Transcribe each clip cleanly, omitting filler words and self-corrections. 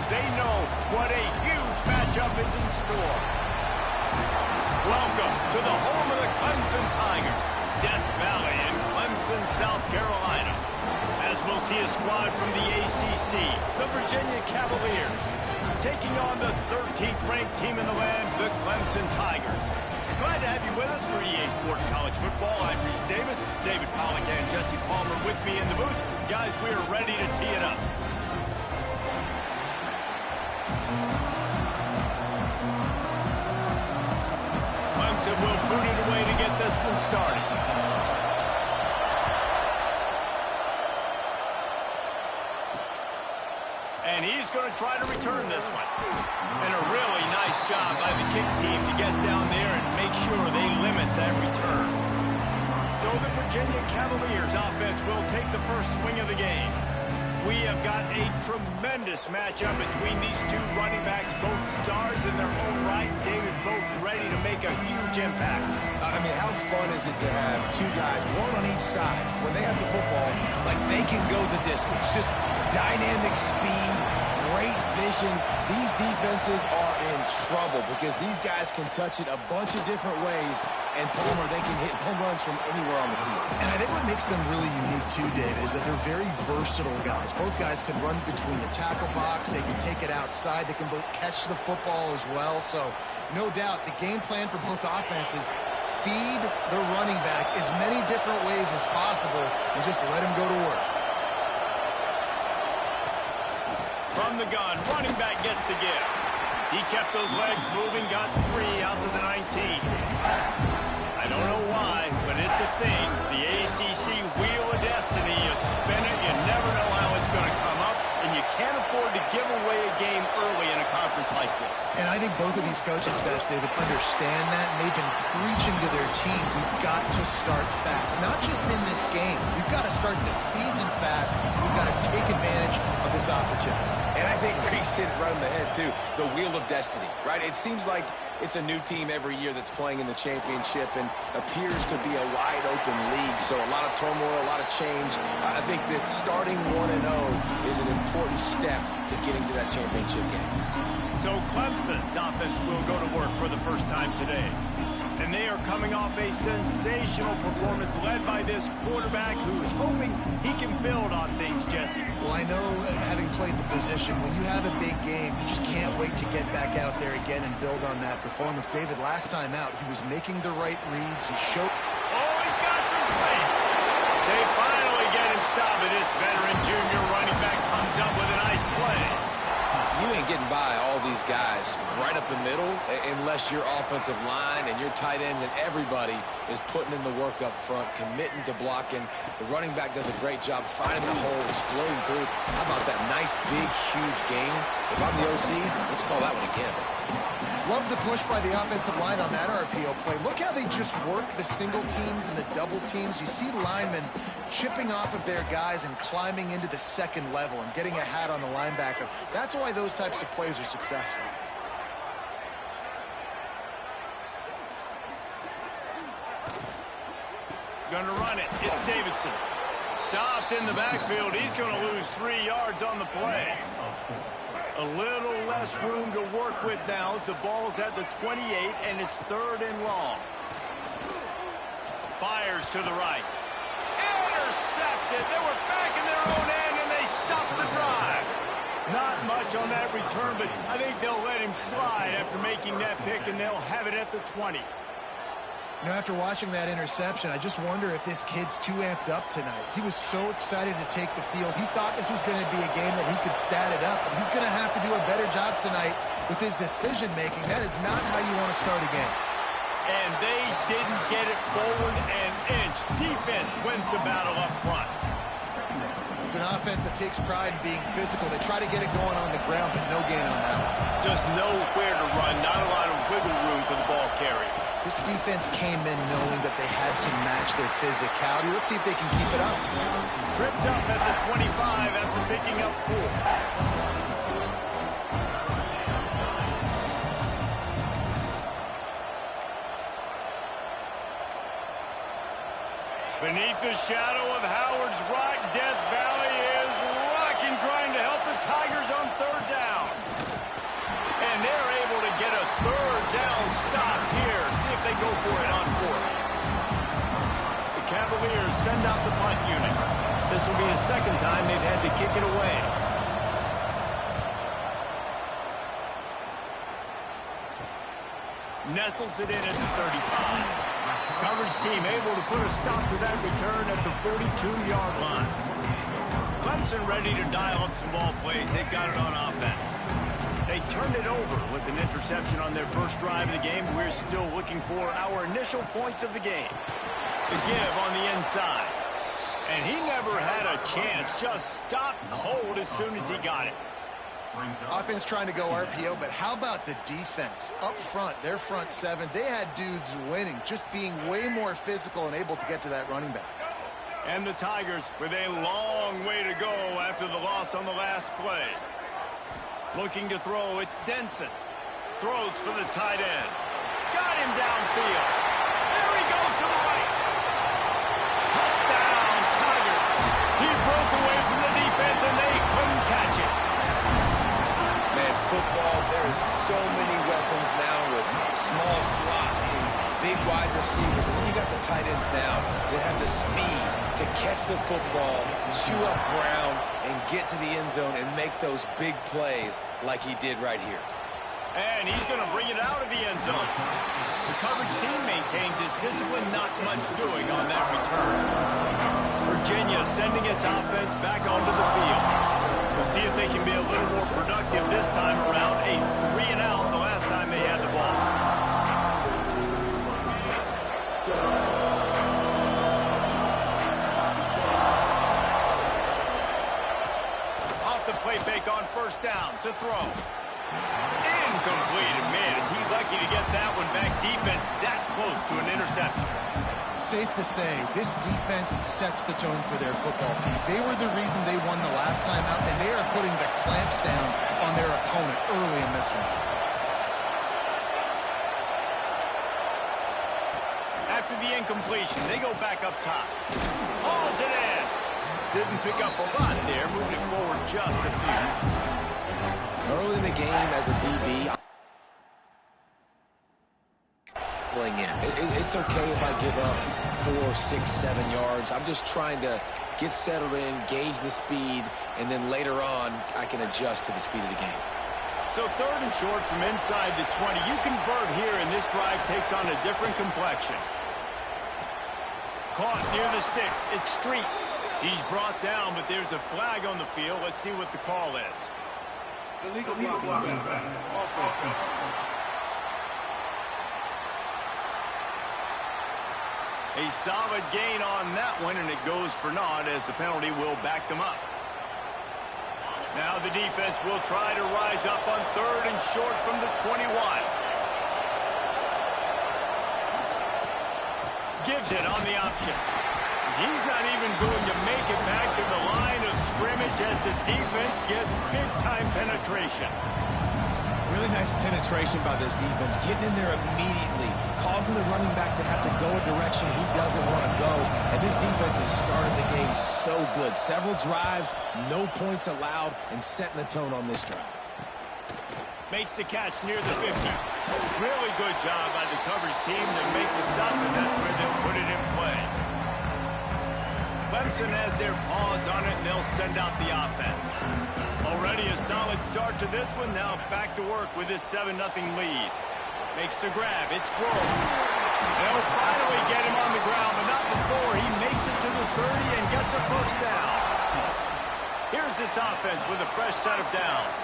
because they know what a huge matchup is in store. Welcome to the home of the Clemson Tigers, Death Valley in Clemson, South Carolina. As we'll see a squad from the ACC, the Virginia Cavaliers, taking on the 13th ranked team in the land, the Clemson Tigers. Glad to have you with us for EA Sports College Football. I'm Reese Davis, David Pollack and Jesse Palmer with me in the booth. Guys, we are ready to tee it up. Clemson will boot it away to get this one started. And he's going to try to return this one. And a really nice job by the kick team to get down there and make sure they limit that return. So the Virginia Cavaliers offense will take the first swing of the game. We have got a tremendous matchup between these two running backs, both stars in their own right. David, both ready to make a huge impact. I mean, how fun is it to have two guys, one on each side, when they have the football, like they can go the distance. Just dynamic speed, great vision. These defenses are in trouble because these guys can touch it a bunch of different ways, and Palmer, they can hit home runs from anywhere on the field. And I think what makes them really unique too, David, is that they're very versatile guys. Both guys can run between the tackle box. They can take it outside. They can both catch the football as well. So no doubt the game plan for both offenses, feed the running back as many different ways as possible and just let him go to work. From the gun, running back gets to give. He kept those legs moving, got 3 out to the 19. I don't know why, but it's a thing. The ACC Wheel of Destiny, you spin it, you never know how it's going to come up, and you can't afford to give away a game early in a conference like this. And I think both of these coaching staffs, David, understand that, and they've been preaching to their team, we've got to start fast. Not just in this game. We've got to start the season fast. We've got to take advantage of this opportunity. And I think Reese hit it right on the head, too. The Wheel of Destiny, right? It seems like it's a new team every year that's playing in the championship and appears to be a wide-open league. So a lot of turmoil, a lot of change. I think that starting 1-0 is an important step to getting to that championship game. So Clemson's offense will go to work for the first time today. And they are coming off a sensational performance led by this quarterback who's hoping he can build on things, Jesse. Well, I know, having played the position, when you have a big game, you just can't wait to get back out there again and build on that performance. David, last time out, he was making the right reads. He showed... Oh, he's got some space. They finally get him stopped, and this veteran junior running back comes up with a nice play. You ain't getting by all these guys right up the middle unless your offensive line and your tight ends and everybody is putting in the work up front, committing to blocking. The running back does a great job finding the hole, exploding through. How about that nice, big, huge game? If I'm the OC, let's call that one again. Love the push by the offensive line on that RPO play. Look how they just work the single teams and the double teams. You see linemen chipping off of their guys and climbing into the second level and getting a hat on the linebacker. That's why those types of plays are successful. Gonna run it. It's Davidson. Stopped in the backfield. He's gonna lose 3 yards on the play. A little less room to work with now as the ball's at the 28 and it's 3rd and long. Fires to the right. Intercepted. They were back in their own end and they stopped the drive. Not much on that return, but I think they'll let him slide after making that pick and they'll have it at the 20. You know, after watching that interception, I just wonder if this kid's too amped up tonight. He was so excited to take the field. He thought this was going to be a game that he could stat it up, but he's going to have to do a better job tonight with his decision-making. That is not how you want to start a game. And they didn't get it forward an inch. Defense wins the battle up front. It's an offense that takes pride in being physical. They try to get it going on the ground, but no gain on that one. Just nowhere to run, not a lot of wiggle room for the ball carrier. This defense came in knowing that they had to match their physicality. Let's see if they can keep it up. Tripped up at the 25 after picking up 4. Beneath the shadow of Howard's Rock, Death Valley is rocking, trying to help the Tigers on 3rd down. go for it on fourth. The Cavaliers send out the punt unit. This will be the second time they've had to kick it away. Nestles it in at the 35. Coverage team able to put a stop to that return at the 42-yard line. Clemson ready to dial up some ball plays. They've got it on offense. They turned it over with an interception on their first drive of the game. We're still looking for our initial points of the game. The give on the inside. And he never had a chance. Just stopped cold as soon as he got it. Offense trying to go RPO, but how about the defense? Up front, their front seven, they had dudes winning, just being way more physical and able to get to that running back. And the Tigers with a long way to go after the loss on the last play. Looking to throw, it's Denson. Throws for the tight end. Got him downfield. There he goes to the right. Touchdown, Tigers. He broke away from the defense and they couldn't catch it. Man, football, there is so many weapons now with small slots and big wide receivers. And then you got the tight ends now that have the speed to catch the football, chew up ground, and get to the end zone and make those big plays like he did right here. And he's going to bring it out of the end zone. The coverage team maintains his discipline, not much doing on that return. Virginia sending its offense back onto the field. We'll see if they can be a little more productive this time around. A 3-and-out the last time they had the ball. Off the play fake on first down to throw. Incomplete. Man, is he lucky to get that one back. Defense that close to an interception. Safe to say, this defense sets the tone for their football team. They were the reason they won the last time out, and they are putting the clamps down on their opponent early in this one. After the incompletion, they go back up top. Hauls it in. Didn't pick up a lot there, moving it forward just a few. Early in the game as a DB, it's okay if I give up 4, 6, 7 yards. I'm just trying to get settled in, gauge the speed, and then later on, I can adjust to the speed of the game. So third and short from inside the 20. You convert here, and this drive takes on a different complexion. Caught near the sticks. It's Street. He's brought down, but there's a flag on the field. Let's see what the call is. Illegal block. A solid gain on that one, and it goes for naught as the penalty will back them up. Now the defense will try to rise up on third and short from the 21. Gives it on the option. He's not even going to make it back to the line of scrimmage as the defense gets big-time penetration. Really nice penetration by this defense, getting in there immediately, causing the running back to have to go a direction he doesn't want to go. And this defense has started the game so good. Several drives, no points allowed, and setting the tone on this drive. Makes the catch near the 50. Really good job by the coverage team to make the stop, and that's where they'll put it in play. Clemson has their paws on it, and they'll send out the offense. Already a solid start to this one. Now back to work with this 7-0 lead. Makes the grab. It's Grove. They'll finally get him on the ground, but not before he makes it to the 30 and gets a first down. Here's this offense with a fresh set of downs.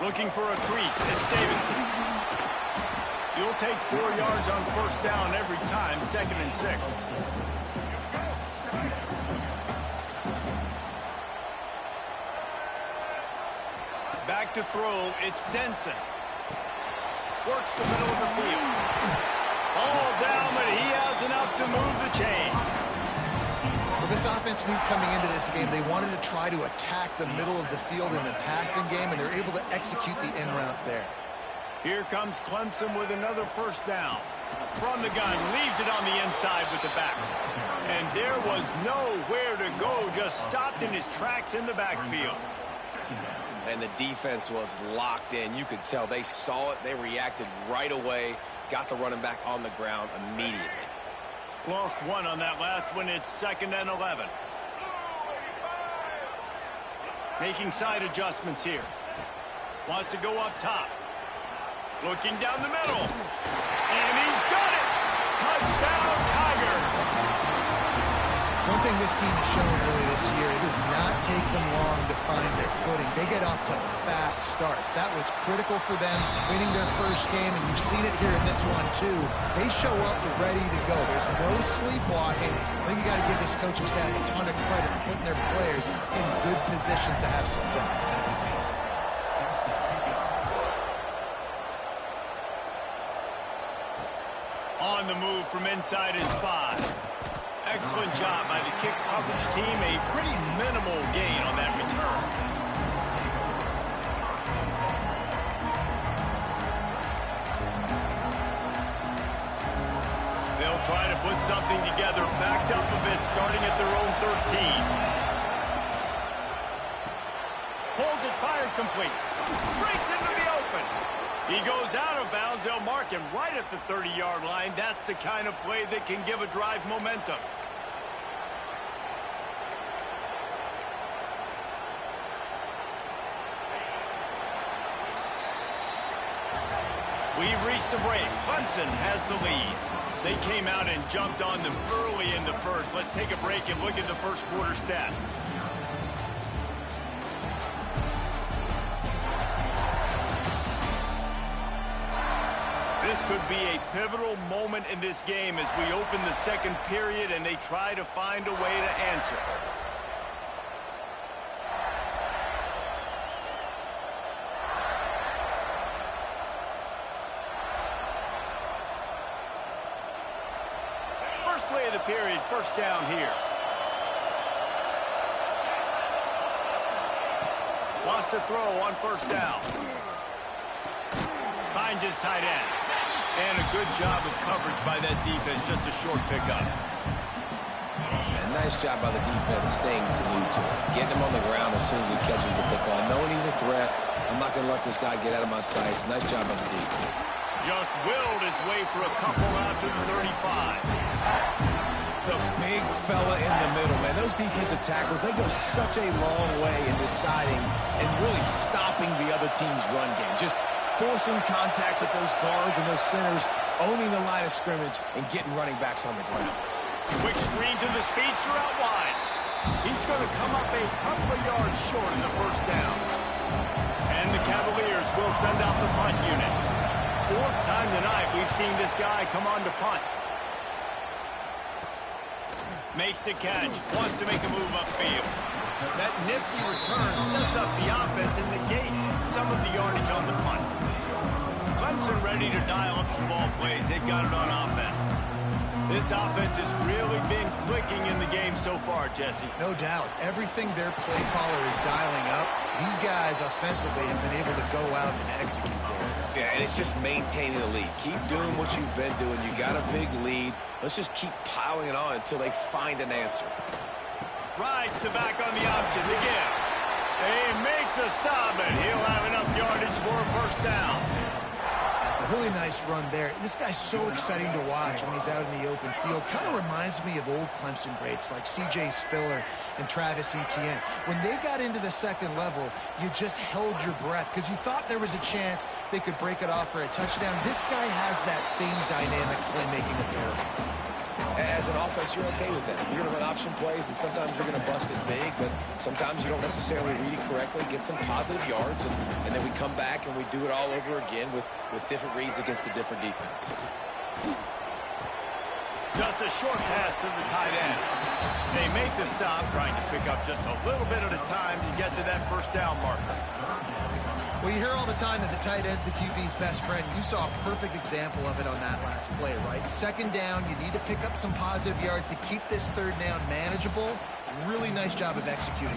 Looking for a crease. It's Davidson. You'll take 4 yards on first down every time, 2nd and 6. Back to throw, it's Denson. Works the middle of the field. All down, but he has enough to move the chains. Well, this offense knew coming into this game they wanted to try to attack the middle of the field in the passing game, and they're able to execute the in route there. Here comes Clemson with another first down. From the gun, leaves it on the inside with the back. And there was nowhere to go, just stopped in his tracks in the backfield. And the defense was locked in. You could tell they saw it. They reacted right away. Got the running back on the ground immediately. Lost one on that last one. It's 2nd and 11. Making side adjustments here. Wants to go up top. Looking down the middle. And he's got it. Touchdown, Tiger. One thing this team has shown early this year, it does not take them long to find their footing. They get off to fast starts. That was critical for them winning their first game, and you've seen it here in this one too. They show up ready to go. There's no sleepwalking. I think you got to give this coaching staff a ton of credit for putting their players in good positions to have success. On the move from inside his 5. Excellent job by the kick coverage team. A pretty minimal gain on that return. They'll try to put something together, backed up a bit, starting at their own 13. Pulls it, fired complete. Breaks into the open. He goes out of bounds. They'll mark him right at the 30-yard line. That's the kind of play that can give a drive momentum. We've reached the break. Clemson has the lead. They came out and jumped on them early in the first. Let's take a break and look at the first quarter stats. This could be a pivotal moment in this game as we open the second period and they try to find a way to answer. First play of the period, first down here. Lost to throw on first down. Finds his tight end. And a good job of coverage by that defense, just a short pickup. And nice job by the defense staying glued to him. Getting him on the ground as soon as he catches the football. Knowing he's a threat, I'm not going to let this guy get out of my sights. Nice job by the defense. Just willed his way for a couple out to the 35. The big fella in the middle, man. Those defensive tackles, they go such a long way in deciding and really stopping the other team's run game. Just forcing contact with those guards and those centers, owning the line of scrimmage, and getting running backs on the ground. Quick screen to the speedster out wide. He's going to come up a couple of yards short in the first down. And the Cavaliers will send out the punt unit. Fourth time tonight we've seen this guy come on to punt. Makes the catch, wants to make a move upfield. That nifty return sets up the offense and negates some of the yardage on the punt. Clemson ready to dial up some ball plays. They've got it on offense. This offense has really been clicking in the game so far, Jesse. No doubt. Everything their play caller is dialing up, these guys offensively have been able to go out and execute for it. Yeah, and it's just maintaining the lead. Keep doing what you've been doing. You got a big lead. Let's just keep piling it on until they find an answer. Rides the back on the option, the give. They make the stop, and he'll have enough yardage for a first down. Really nice run there. This guy's so exciting to watch when he's out in the open field. Kind of reminds me of old Clemson greats like C.J. Spiller and Travis Etienne. When they got into the second level, you just held your breath because you thought there was a chance they could break it off for a touchdown. This guy has that same dynamic playmaking ability. As an offense, you're okay with that. You're going to run option plays, and sometimes you're going to bust it big, but sometimes you don't necessarily read it correctly, get some positive yards, and then we come back and we do it all over again with different reads against a different defense. Just a short pass to the tight end. They make the stop, trying to pick up just a little bit at a time to get to that first down marker. Well, you hear all the time that the tight end's the QB's best friend. You saw a perfect example of it on that last play, right? Second down, you need to pick up some positive yards to keep this third down manageable. Really nice job of executing.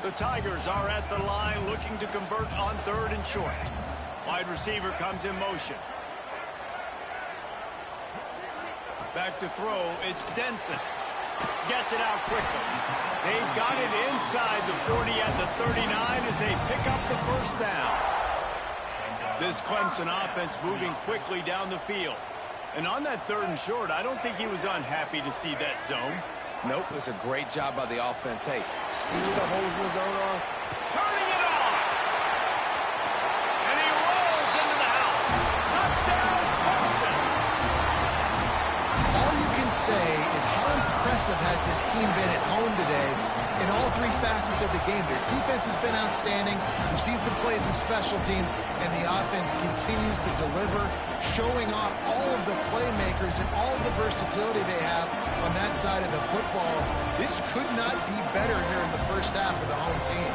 The Tigers are at the line looking to convert on third and short. Wide receiver comes in motion. Back to throw, it's Denson. Gets it out quickly. They've got it inside the 40 at the 39 as they pick up the first down. This Clemson offense moving quickly down the field. And on that 3rd and short, I don't think he was unhappy to see that zone. Nope, it was a great job by the offense. Hey, see where the holes in the zone are? Turning it on! And he rolls into the house. Touchdown, Clemson! All you can say is how impressive has this team been at home today in all 3 facets of the game. Their defense has been outstanding. We've seen some plays in special teams, and the offense continues to deliver, showing off all of the playmakers and all of the versatility they have on that side of the football. This could not be better here in the first half for the home team.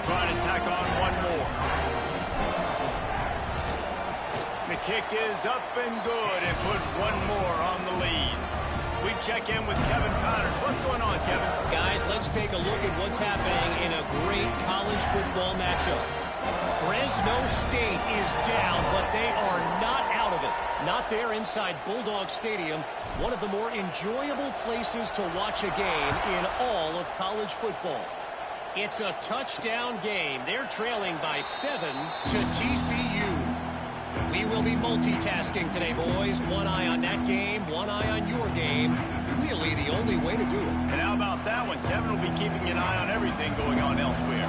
Trying to tack on one more. The kick is up and good and put one more on the lead. We check in with Kevin Connors. What's going on, Kevin? Guys, let's take a look at what's happening in a great college football matchup. Fresno State is down, but they are not out of it. Not there inside Bulldog Stadium, one of the more enjoyable places to watch a game in all of college football. It's a touchdown game. They're trailing by 7 to TCU. We will be multitasking today, boys. One eye on that game, one eye on your game. Really the only way to do it. And how about that one? Kevin will be keeping an eye on everything going on elsewhere.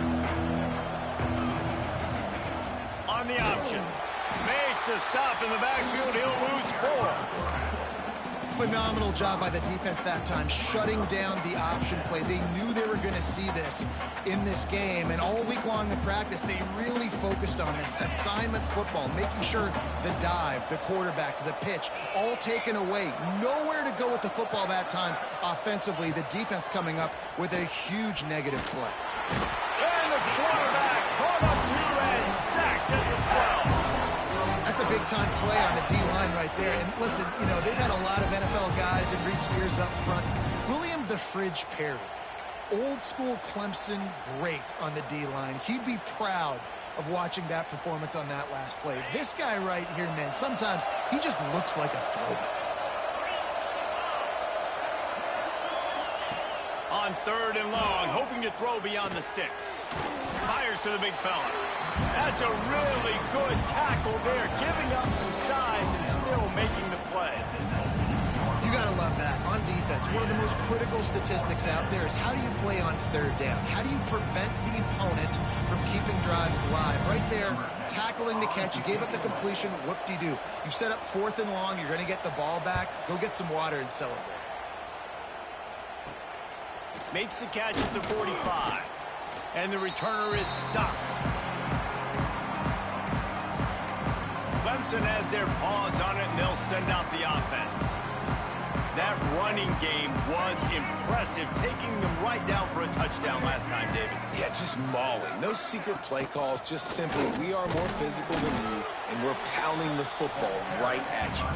On the option. Makes a stop in the backfield. He'll lose 4. Phenomenal job by the defense that time, shutting down the option play. They knew they were going to see this in this game, and all week long in practice, they really focused on this assignment football, making sure the dive, the quarterback, the pitch, all taken away. Nowhere to go with the football that time offensively. The defense coming up with a huge negative play. And the quarterback caught up to and sacked at the 12. That's a big-time play on the D-line right there. And listen, you know, they've had a lot of NFL guys in recent years up front. William the Fridge Perry, old-school Clemson great on the D-line. He'd be proud of watching that performance on that last play. This guy right here, man, sometimes he just looks like a throwback. On 3rd and long, hoping to throw beyond the sticks. Fires to the big fella. That's a really good tackle there, giving up some size and still making the play. You got to love that. On defense, one of the most critical statistics out there is how do you play on 3rd down? How do you prevent the opponent from keeping drives alive? Right there, tackling the catch. You gave up the completion. Whoop-de-doo. You set up 4th and long. You're going to get the ball back. Go get some water and celebrate. Makes the catch at the 45. And the returner is stopped. Clemson has their paws on it, and they'll send out the offense. That running game was impressive, taking them right down for a touchdown last time, David. Yeah, just mauling. No secret play calls, just simply we are more physical than you, and we're pounding the football right at you.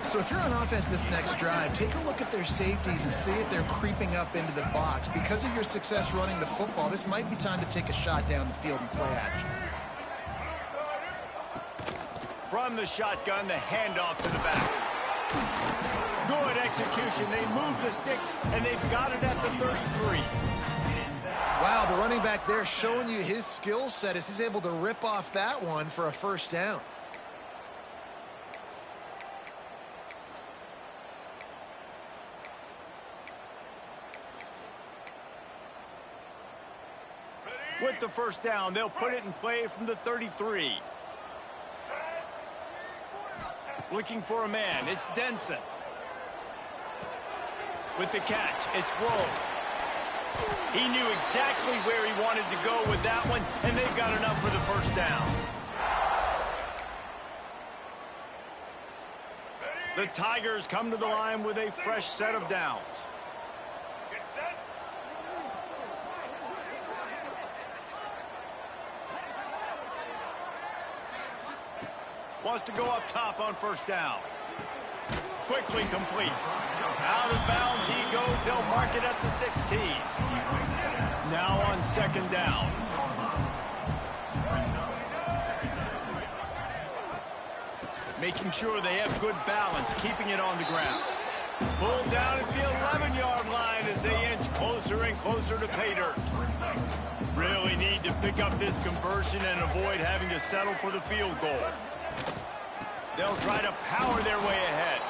So if you're on offense this next drive, take a look at their safeties and see if they're creeping up into the box. Because of your success running the football, this might be time to take a shot down the field and play action. From the shotgun, the handoff to the back. Good execution. They move the sticks, and they've got it at the 33. Wow, the running back there showing you his skill set as he's able to rip off that one for a first down. With the first down, they'll put it in play from the 33. Looking for a man, it's Denson. With the catch, it's Grove. He knew exactly where he wanted to go with that one, and they've got enough for the first down. The Tigers come to the line with a fresh set of downs. Wants to go up top on first down. Quickly complete. Out of bounds he goes. He'll mark it at the 16. second down. Making sure they have good balance, keeping it on the ground. Pulled down at the 11-yard line as they inch closer and closer to pay dirt. Really need to pick up this conversion and avoid having to settle for the field goal. They'll try to power their way ahead.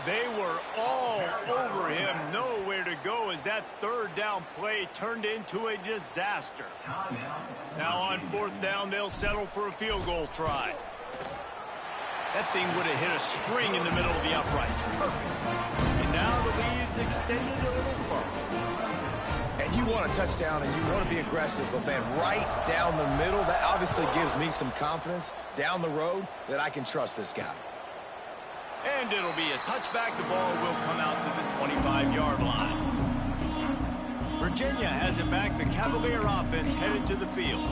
They were all over him, nowhere to go as that third down play turned into a disaster. Now on fourth down, they'll settle for a field goal try. That thing would have hit a string in the middle of the uprights. Perfect. And now the lead is extended a little further. And you want a touchdown and you want to be aggressive, but man, right down the middle, that obviously gives me some confidence down the road that I can trust this guy. And it'll be a touchback. The ball will come out to the 25-yard line. Virginia has it back. The Cavalier offense headed to the field.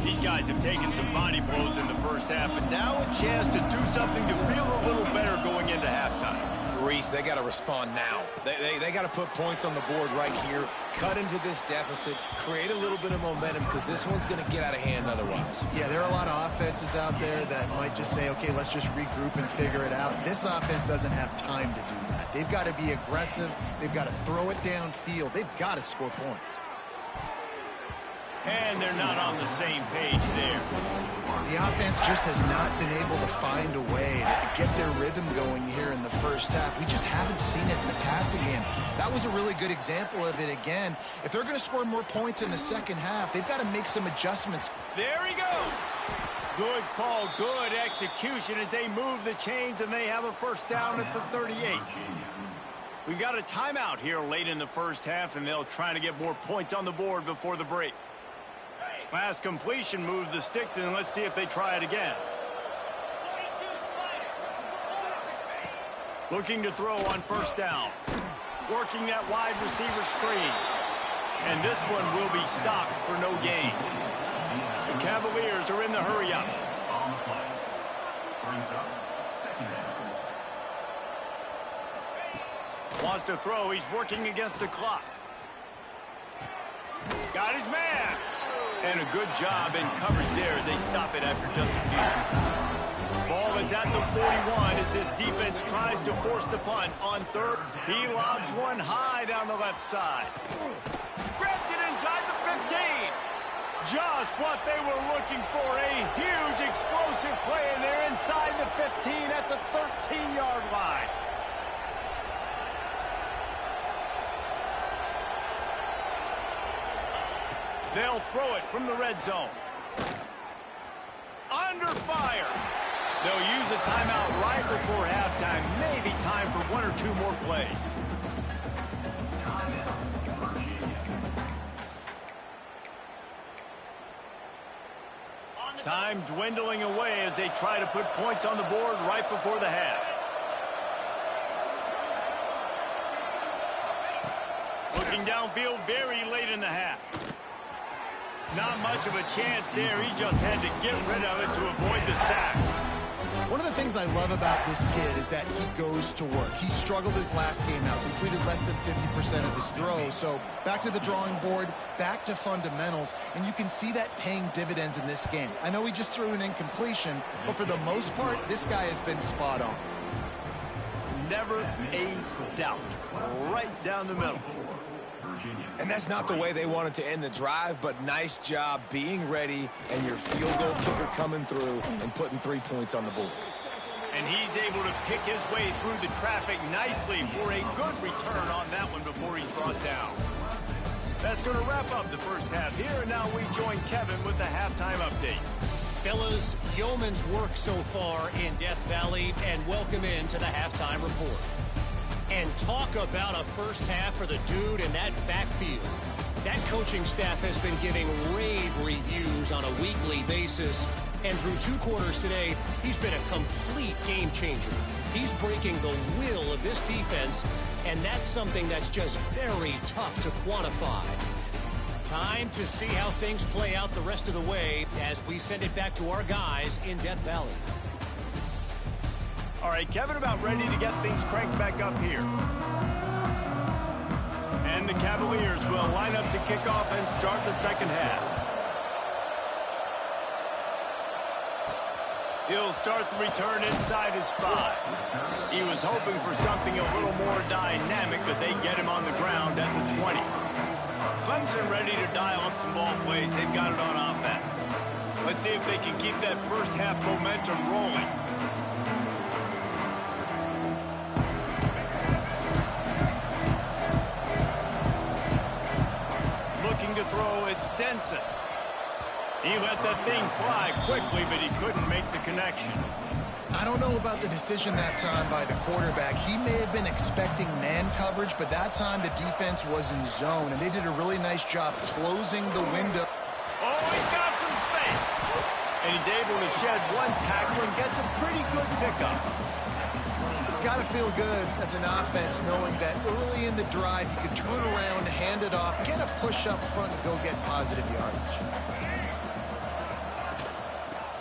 These guys have taken some body blows in the first half, and now a chance to do something to feel a little better going into halftime. Reese, they got to respond now. They got to put points on the board right here, cut into this deficit, create a little bit of momentum because this one's going to get out of hand otherwise. Yeah, there are a lot of offenses out there that might just say, okay, let's just regroup and figure it out. This offense doesn't have time to do that. They've got to be aggressive. They've got to throw it downfield. They've got to score points. And they're not on the same page there. The offense just has not been able to find a way to get their rhythm going here in the first half. We just haven't seen it in the passing game. That was a really good example of it again. If they're going to score more points in the second half, they've got to make some adjustments. There he goes. Good call, good execution as they move the chains, and they have a first down at the 38. We got a timeout here late in the first half, and they'll try to get more points on the board before the break. Pass completion moves the sticks, and let's see if they try it again. Looking to throw on first down. Working that wide receiver screen. And this one will be stopped for no gain. The Cavaliers are in the hurry-up. Wants to throw. He's working against the clock. Got his man. And a good job in coverage there as they stop it after just a few. Ball is at the 41 as this defense tries to force the punt on third. He lobs one high down the left side. Grabs it inside the 15. Just what they were looking for. A huge explosive play, and they're inside the 15 at the 13-yard line. They'll throw it from the red zone. Under fire. They'll use a timeout right before halftime. Maybe time for one or two more plays. Time dwindling away as they try to put points on the board right before the half. Looking downfield very late in the half. Not much of a chance there. He just had to get rid of it to avoid the sack. One of the things I love about this kid is that he goes to work. He struggled his last game out, completed less than 50% of his throws. So back to the drawing board, back to fundamentals, and you can see that paying dividends in this game. I know he just threw an incompletion, but for the most part, this guy has been spot on. Never a doubt. Right down the middle. And that's not the way they wanted to end the drive, but nice job being ready and your field goal kicker coming through and putting 3 points on the board. And he's able to pick his way through the traffic nicely for a good return on that one before he's brought down. That's going to wrap up the first half here, and now we join Kevin with the halftime update. Fellas, yeoman's work so far in Death Valley, and welcome into the halftime report. And talk about a first half for the dude in that backfield. That coaching staff has been giving rave reviews on a weekly basis. And through 2 quarters today, he's been a complete game changer. He's breaking the will of this defense, and that's something that's just very tough to quantify. Time to see how things play out the rest of the way as we send it back to our guys in Death Valley. All right, Kevin, about ready to get things cranked back up here. And And the Cavaliers will line up to kick off and start the second half. He'll start the return inside his 5. He was hoping for something a little more dynamic, but they get him on the ground at the 20. Clemson ready to dial up some ball plays. They've got it on offense. Let's see if they can keep that first half momentum rolling. Looking to throw, it's Denson. He let that thing fly quickly, but he couldn't make the connection. I don't know about the decision that time by the quarterback. He may have been expecting man coverage, but that time the defense was in zone, and they did a really nice job closing the window. Oh, he's got some space. And he's able to shed one tackle and gets a pretty good pickup. It's got to feel good as an offense knowing that early in the drive you can turn around, hand it off, get a push up front, and go get positive yardage.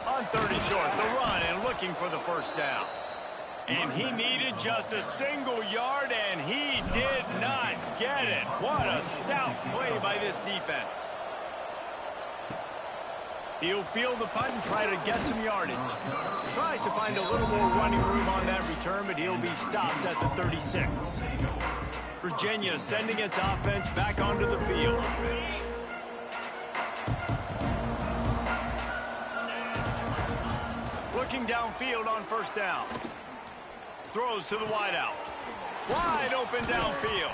On 30 short, the run and looking for the first down. And he needed just a single yard, and he did not get it. What a stout play by this defense. He'll field the punt and try to get some yardage. Tries to find a little more running room on that return, but he'll be stopped at the 36. Virginia sending its offense back onto the field. Looking downfield on first down. Throws to the wideout. Wide open downfield.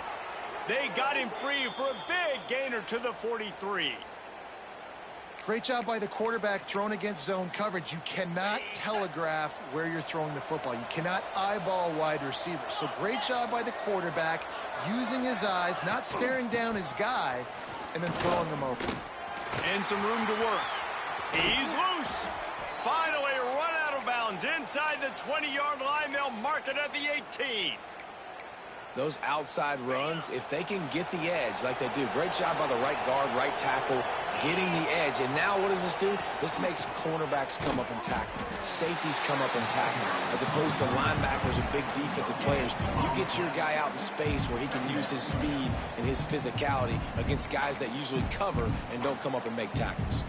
They got him free for a big gainer to the 43. Great job by the quarterback thrown against zone coverage. You cannot telegraph where you're throwing the football. You cannot eyeball wide receivers. So great job by the quarterback using his eyes, not staring down his guy, and then throwing him open. And some room to work. He's loose. Finally run out of bounds inside the 20-yard line. They'll mark it at the 18. Those outside runs, if they can get the edge like they do, great job by the right guard, right tackle, getting the edge. And now what does this do? This makes cornerbacks come up and tackle. Safeties come up and tackle. As opposed to linebackers and big defensive players, you get your guy out in space where he can use his speed and his physicality against guys that usually cover and don't come up and make tackles.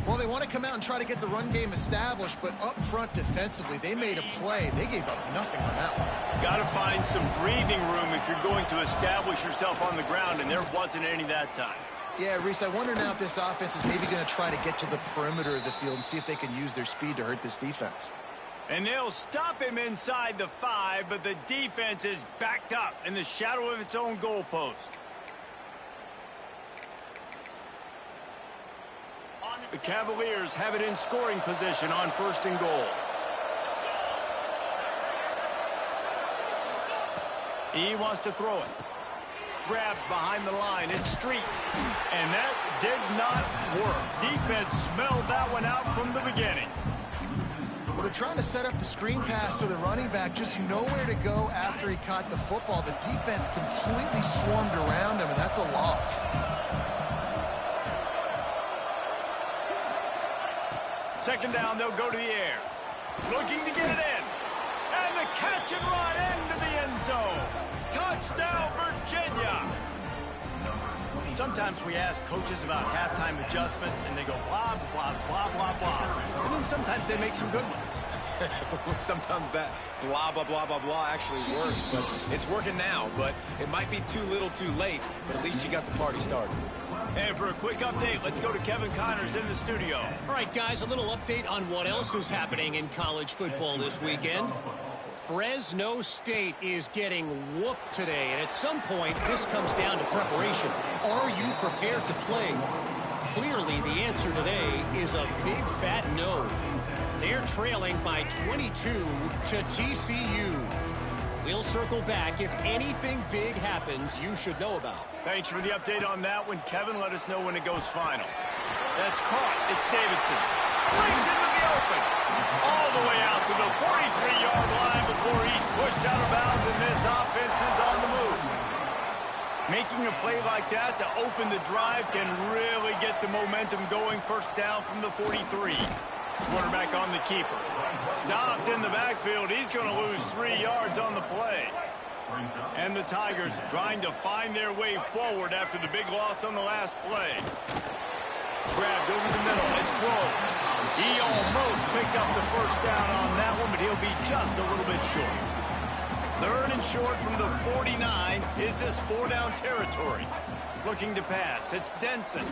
Well, they want to come out and try to get the run game established, but up front defensively, they made a play. They gave up nothing on that one. Got to find some breathing room if you're going to establish yourself on the ground, and there wasn't any that time. Yeah, Reese, I wonder now if this offense is maybe going to try to get to the perimeter of the field and see if they can use their speed to hurt this defense. And they'll stop him inside the 5, but the defense is backed up in the shadow of its own goalpost. The Cavaliers have it in scoring position on first and goal. He wants to throw it. Grabbed behind the line. It's Street. And that did not work. Defense smelled that one out from the beginning. Well, they're trying to set up the screen pass to the running back, just nowhere to go after he caught the football. The defense completely swarmed around him, and that's a loss. Second down, they'll go to the air. Looking to get it in. And the catch and run into the end zone. Touchdown, Virginia. Sometimes we ask coaches about halftime adjustments, and they go blah, blah, blah, blah, blah. And then sometimes they make some good ones. Sometimes that blah, blah, blah, blah, blah actually works, but it's working now. But it might be too little too late, but at least you got the party started. And for a quick update, let's go to Kevin Connors in the studio. All right, guys, a little update on what else is happening in college football this weekend. Fresno State is getting whooped today, and at some point, this comes down to preparation. Are you prepared to play? Clearly, the answer today is a big fat no. They're trailing by 22 to TCU. We'll circle back if anything big happens you should know about. Thanks for the update on that one, Kevin. Let us know when it goes final. That's caught. It's Davidson. Brings into the open. All the way out to the 43-yard line before he's pushed out of bounds, and this offense is on the move. Making a play like that to open the drive can really get the momentum going. First down from the 43. Quarterback on the keeper. Stopped in the backfield. He's going to lose 3 yards on the play. And the Tigers trying to find their way forward after the big loss on the last play. Grabbed over the middle. It's Grove. He almost picked up the first down on that one, but he'll be just a little bit short. 3rd and short from the 49. Is this 4-down territory? Looking to pass. It's Denson.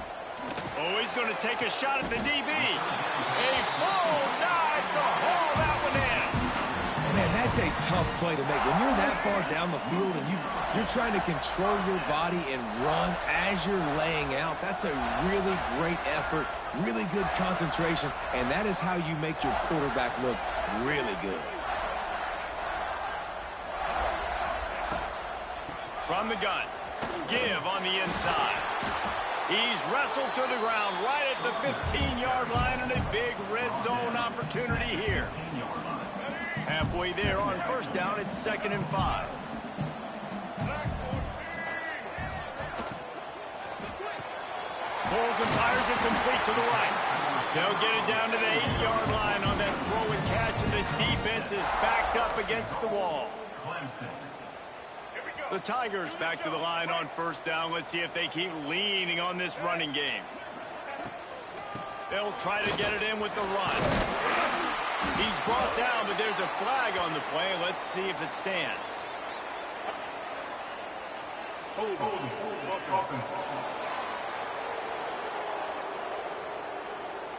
Oh, he's going to take a shot at the DB. A full dive to haul that one in. Man, that's a tough play to make. When you're that far down the field and you're trying to control your body and run as you're laying out, that's a really great effort, really good concentration, and that is how you make your quarterback look really good. From the gun, give on the inside. He's wrestled to the ground right at the 15-yard line, and a big red zone opportunity here. Halfway there on 1st down, it's 2nd and 5. Pulls and fires it complete to the right. They'll get it down to the 8-yard line on that throw and catch, and the defense is backed up against the wall. The Tigers back to the line on 1st down. Let's see if they keep leaning on this running game. They'll try to get it in with the run. He's brought down, but there's a flag on the play. Let's see if it stands.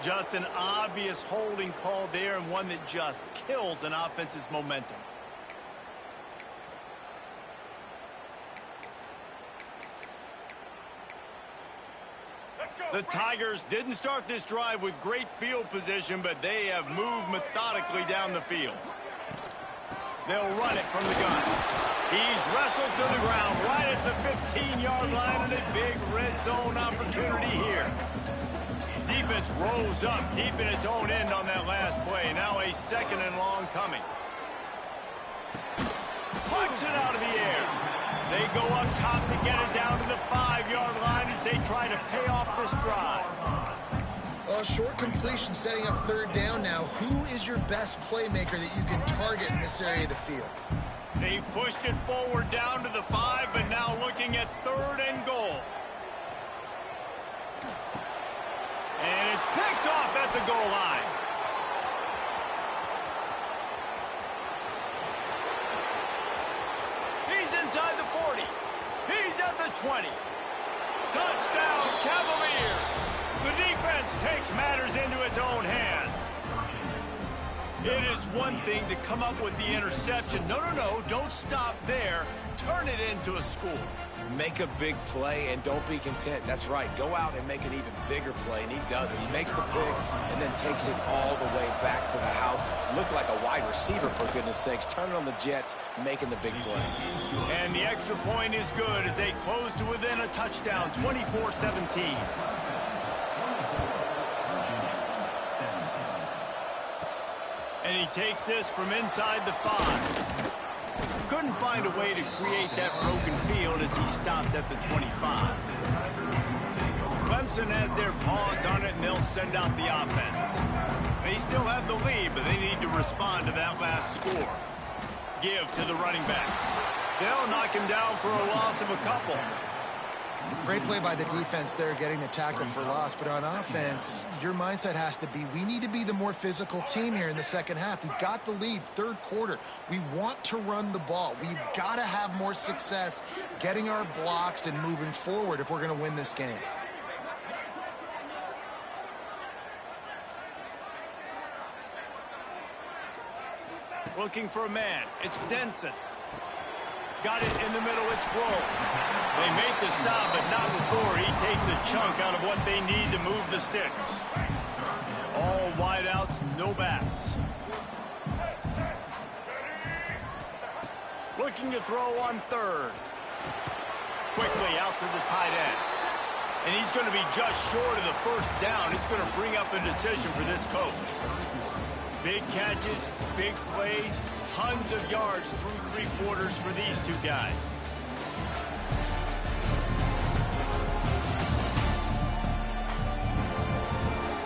Just an obvious holding call there, and one that just kills an offense's momentum. The Tigers didn't start this drive with great field position, but they have moved methodically down the field. They'll run it from the gun. He's wrestled to the ground right at the 15-yard line, and a big red zone opportunity here. Defense rose up deep in its own end on that last play. Now a 2nd and long coming. Puts it out of the air. They go up top to get it down to the 5-yard line as they try to pay off this drive. Short completion setting up 3rd down now. Who is your best playmaker that you can target in this area of the field? They've pushed it forward down to the 5, but now looking at 3rd and goal. And it's picked off at the goal line. He's inside the 40. He's at the 20. Touchdown, Cavaliers. The defense takes matters into its own hands. It is one thing to come up with the interception. No, don't stop there. Turn it into a score. Make a big play and don't be content. That's right. Go out and make an even bigger play, and he does it. He makes the pick and then takes it all the way back to the house. Looked like a wide receiver, for goodness sakes. Turn it on the Jets, making the big play. And the extra point is good as they close to within a touchdown, 24-17. And he takes this from inside the 5. Couldn't find a way to create that broken field as he stopped at the 25. Clemson has their paws on it, and they'll send out the offense. They still have the lead, but they need to respond to that last score. Give to the running back. They'll knock him down for a loss of a couple. Great play by the defense there, getting the tackle for loss. But on offense, your mindset has to be, we need to be the more physical team here in the 2nd half. We've got the lead, 3rd quarter. We want to run the ball. We've got to have more success getting our blocks and moving forward if we're going to win this game. Looking for a man. It's Denson. Got it in the middle. It's Grove. They make the stop, but not before he takes a chunk out of what they need to move the sticks. All wideouts, no backs. Looking to throw on 3rd. Quickly out to the tight end. And he's going to be just short of the 1st down. It's going to bring up a decision for this coach. Big catches, big plays, tons of yards through 3 quarters for these two guys.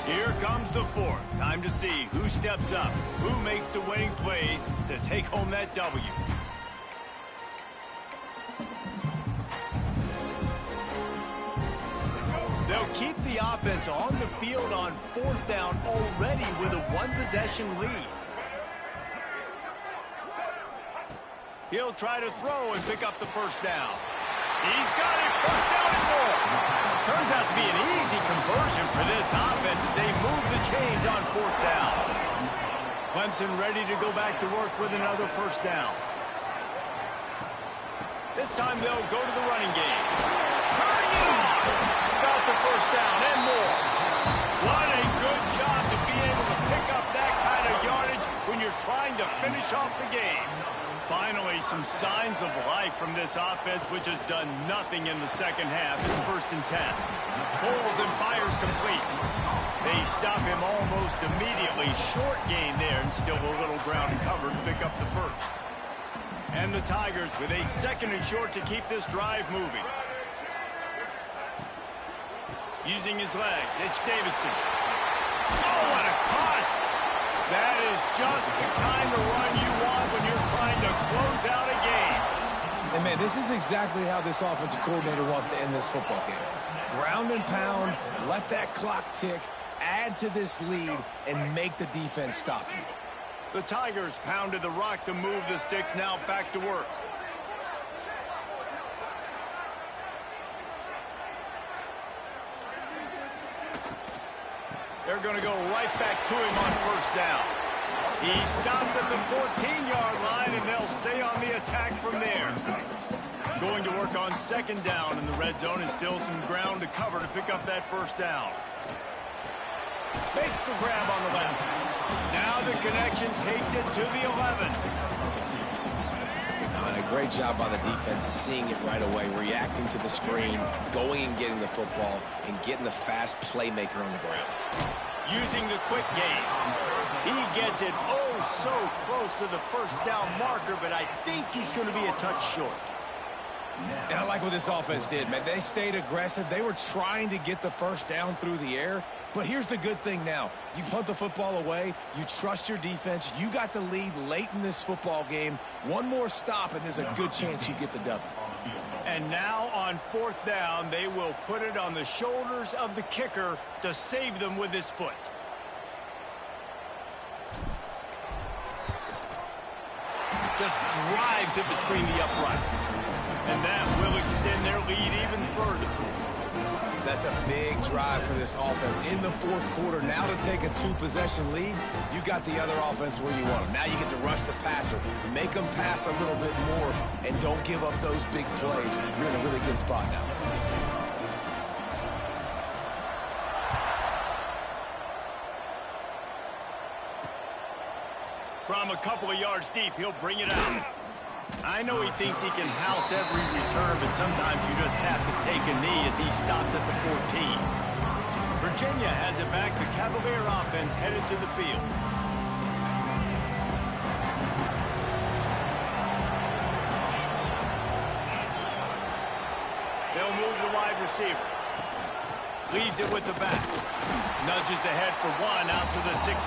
Here comes the 4th. Time to see who steps up, who makes the winning plays to take home that W. They'll keep the offense on the field on 4th down already with a one-possession lead. He'll try to throw and pick up the first down. He's got it, first down and more. Turns out to be an easy conversion for this offense as they move the chains on 4th down. Clemson ready to go back to work with another first down. This time they'll go to the running game. Turning it on. About the first down and more. What a good job to be able to pick up that kind of yardage when you're trying to finish off the game. Finally, some signs of life from this offense, which has done nothing in the second half. It's 1st and 10. Pulls and fires complete. They stop him almost immediately. Short gain there, and still a little ground and cover to pick up the first. And the Tigers with a 2nd and short to keep this drive moving. Using his legs, it's Davidson. Oh, what a cut! That is just the kind of run you want when you're trying to close out a game. And, man, this is exactly how this offensive coordinator wants to end this football game. Ground and pound, let that clock tick, add to this lead, and make the defense stop you. The Tigers pounded the rock to move the sticks, now back to work. They're going to go right back to him on first down. He stopped at the 14-yard line, and they'll stay on the attack from there. Going to work on 2nd down in the red zone, and still some ground to cover to pick up that first down. Makes the grab on the left. Now the connection takes it to the 11. And a great job by the defense seeing it right away, reacting to the screen, going and getting the football, and getting the fast playmaker on the ground. Using the quick game. He gets it so close to the first down marker, but I think he's going to be a touch short. And I like what this offense did, man. They stayed aggressive. They were trying to get the first down through the air. But here's the good thing now. You punt the football away. You trust your defense. You got the lead late in this football game. One more stop, and there's a good chance you get the W. And now on 4th down, they will put it on the shoulders of the kicker to save them with his foot. Just drives it between the uprights. And that will extend their lead even further. That's a big drive for this offense in the 4th quarter. Now to take a 2-possession lead, you got the other offense where you want them. Now you get to rush the passer, make them pass a little bit more, and don't give up those big plays. You're in a really good spot now. From a couple of yards deep, he'll bring it out. I know he thinks he can house every return, but sometimes you just have to take a knee as he stopped at the 14. Virginia has it back. The Cavalier offense headed to the field. They'll move the wide receiver. Leaves it with the back. Nudges ahead for one out to the 16.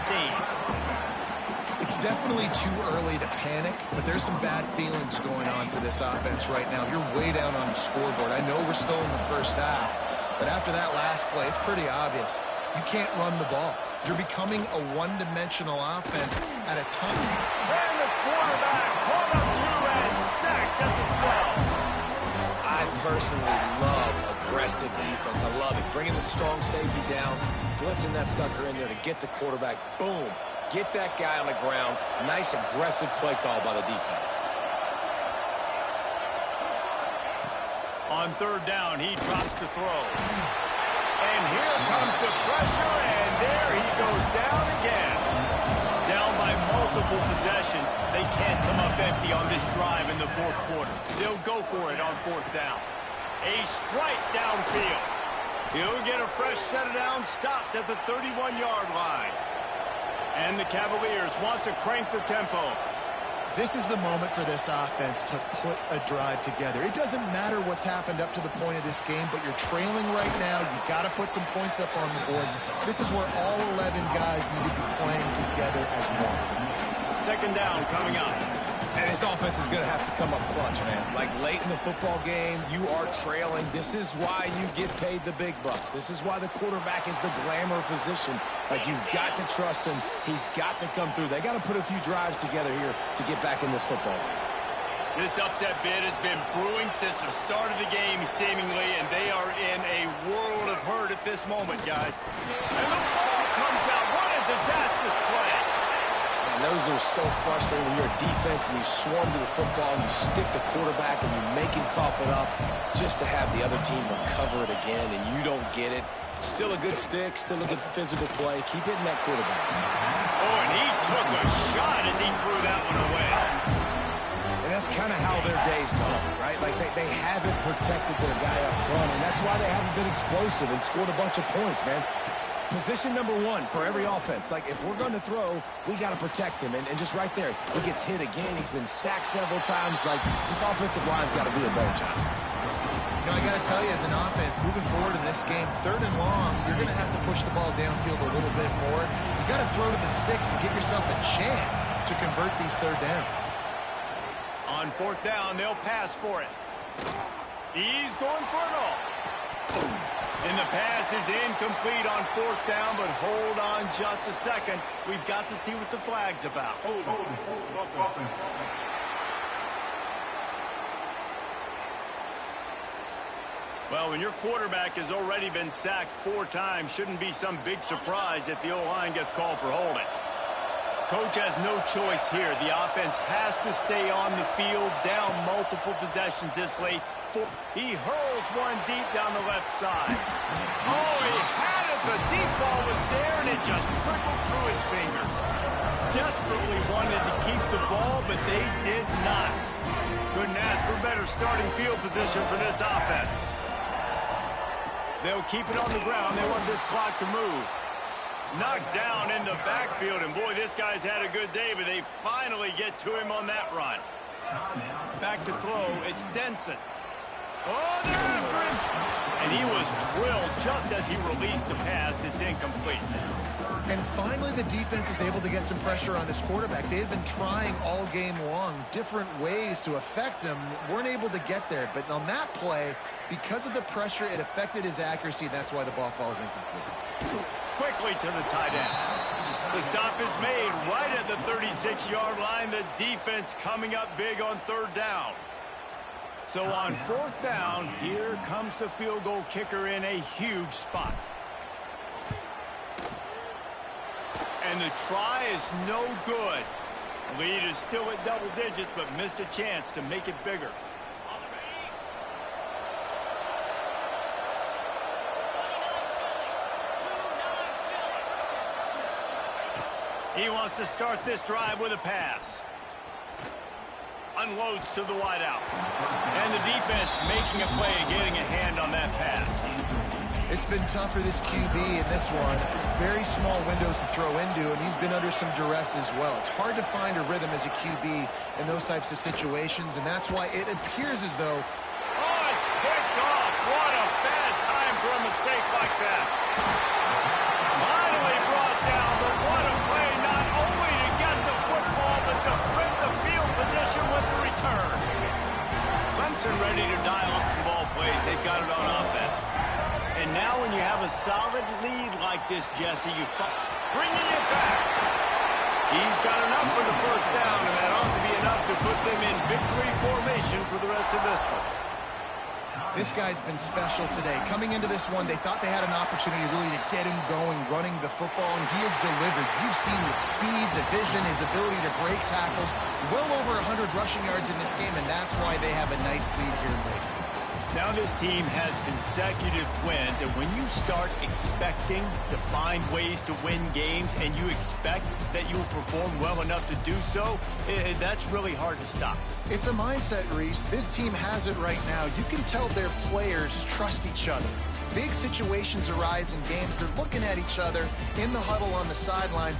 It's definitely too early to panic, but there's some bad feelings going on for this offense right now. You're way down on the scoreboard. I know we're still in the first half, but after that last play, it's pretty obvious. You can't run the ball. You're becoming a one-dimensional offense at a time. And the quarterback pulled up 2 and sacked at the 12. I personally love aggressive defense. I love it. Bringing the strong safety down, blitzing that sucker in there to get the quarterback. Boom. Get that guy on the ground. Nice aggressive play call by the defense. On 3rd down, he drops to throw. And here comes the pressure, and there he goes down again. Down by multiple possessions. They can't come up empty on this drive in the 4th quarter. They'll go for it on 4th down. A strike downfield. He'll get a fresh set of downs, stopped at the 31-yard line. And the Cavaliers want to crank the tempo. This is the moment for this offense to put a drive together. It doesn't matter what's happened up to the point of this game, but you're trailing right now. You've got to put some points up on the board. This is where all 11 guys need to be playing together as one. 2nd down coming up. And his offense is going to have to come up clutch, man. Like late in the football game, you are trailing. This is why you get paid the big bucks. This is why the quarterback is the glamour position. Like, you've got to trust him. He's got to come through. They got to put a few drives together here to get back in this football game. This upset bid has been brewing since the start of the game, seemingly, and they are in a world of hurt at this moment, guys. And the ball comes out. What a disastrous play. And those are so frustrating when you're a defense and you swarm to the football and you stick the quarterback and you make him cough it up just to have the other team recover it again and you don't get it. Still a good stick, still a good physical play. Keep hitting that quarterback. Oh, and he took a shot as he threw that one away. And that's kind of how their day's gone, right? Like they haven't protected their guy up front, and that's why they haven't been explosive and scored a bunch of points, man. Position number one for every offense. Like, if we're going to throw, we got to protect him. And just right there, he gets hit again. He's been sacked several times. Like, this offensive line's got to do a better job. You know, I got to tell you, as an offense, moving forward in this game, 3rd and long, you're going to have to push the ball downfield a little bit more. You got to throw to the sticks and give yourself a chance to convert these 3rd downs. On 4th down, they'll pass for it. He's going for it all. And the pass is incomplete on 4th down, but hold on just a second. We've got to see what the flag's about. Well, when your quarterback has already been sacked 4 times, shouldn't be some big surprise if the O-line gets called for holding. Coach has no choice here. The offense has to stay on the field, down multiple possessions this late. He hurls one deep down the left side. Oh, he had it. The deep ball was there, and it just trickled through his fingers. Desperately wanted to keep the ball, but they did not. Couldn't ask for better starting field position for this offense. They'll keep it on the ground. They want this clock to move. Knocked down in the backfield, and boy, this guy's had a good day, but they finally get to him on that run. Back to throw, it's Denson. Oh, they're after him! And he was drilled just as he released the pass. It's incomplete. And finally, the defense is able to get some pressure on this quarterback. They had been trying all game long different ways to affect him, weren't able to get there. But on that play, because of the pressure, it affected his accuracy, and that's why the ball falls incomplete. Quickly to the tight end. The stop is made right at the 36-yard line. The defense coming up big on 3rd down. So on 4th down, here comes the field goal kicker in a huge spot. And the try is no good. Lead is still at double digits, but missed a chance to make it bigger. He wants to start this drive with a pass. Unloads to the wideout. And the defense making a play and getting a hand on that pass. It's been tough for this QB in this one. Very small windows to throw into, and he's been under some duress as well. It's hard to find a rhythm as a QB in those types of situations, and that's why it appears as though... Oh, it's picked off. What a bad time for a mistake like that. Finally brought down, but what a play, not only to get the football, but to flip the field position with the return. Clemson ready to dial up some ball plays. They've got it on offense. And now when you have a solid lead like this, Jesse, bringing it back. He's got enough for the 1st down, and that ought to be enough to put them in victory formation for the rest of this one. This guy's been special today. Coming into this one, they thought they had an opportunity really to get him going, running the football, and he has delivered. You've seen the speed, the vision, his ability to break tackles. Well over 100 rushing yards in this game, and that's why they have a nice lead here late. Now this team has consecutive wins, and when you start expecting to find ways to win games and you expect that you will perform well enough to do so, that's really hard to stop. It's a mindset, Reese. This team has it right now. You can tell their players trust each other. Big situations arise in games. They're looking at each other in the huddle on the sideline.